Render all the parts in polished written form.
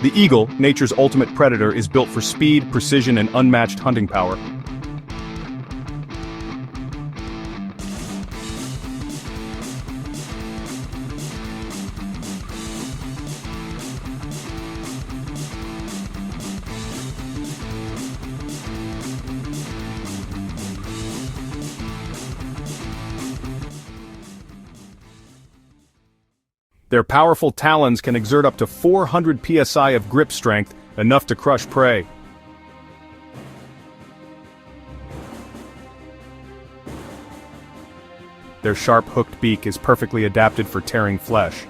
The eagle, nature's ultimate predator, is built for speed, precision, and unmatched hunting power. Their powerful talons can exert up to 400 psi of grip strength, enough to crush prey. Their sharp hooked beak is perfectly adapted for tearing flesh.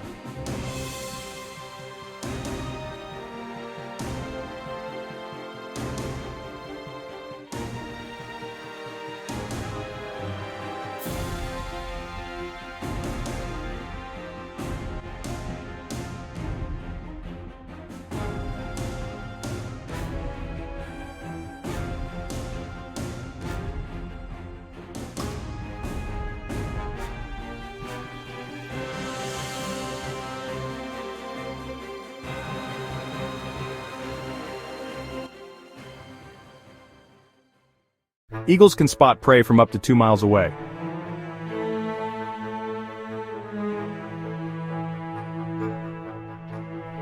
Eagles can spot prey from up to 2 miles away.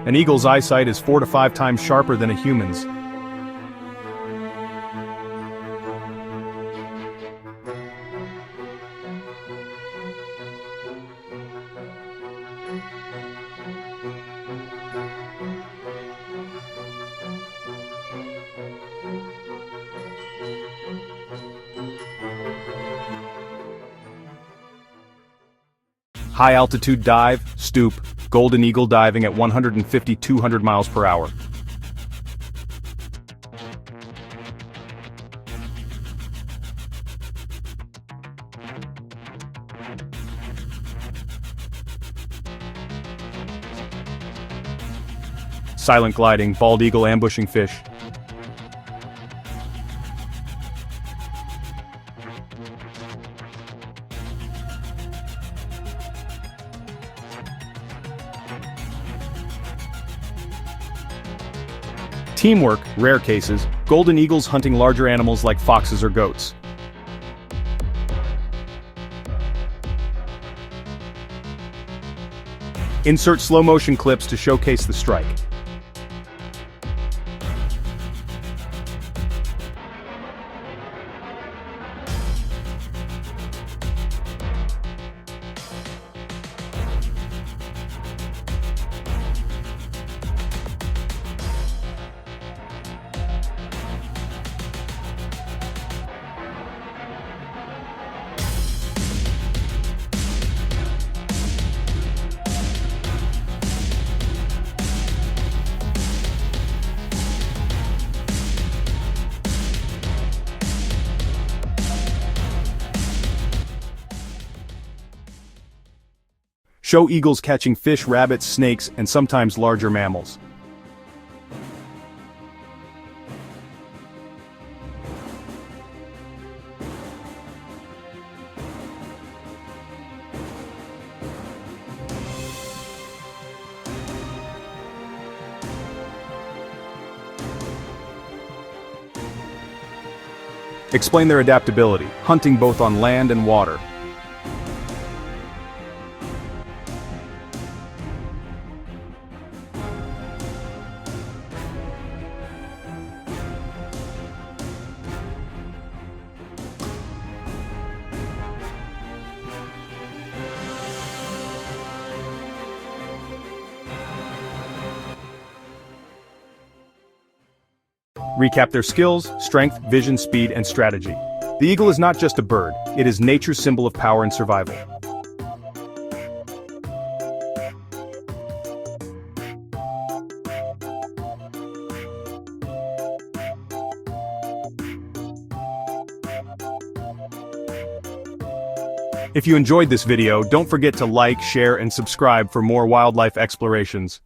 An eagle's eyesight is 4 to 5 times sharper than a human's. High-altitude dive, stoop, golden eagle diving at 150-200 miles per hour. Silent gliding, bald eagle ambushing fish. Teamwork, rare cases, golden eagles hunting larger animals like foxes or goats. Insert slow-motion clips to showcase the strike. Show eagles catching fish, rabbits, snakes, and sometimes larger mammals. Explain their adaptability, hunting both on land and water. Recap their skills, strength, vision, speed, and strategy. The eagle is not just a bird, it is nature's symbol of power and survival. If you enjoyed this video, don't forget to like, share, and subscribe for more wildlife explorations.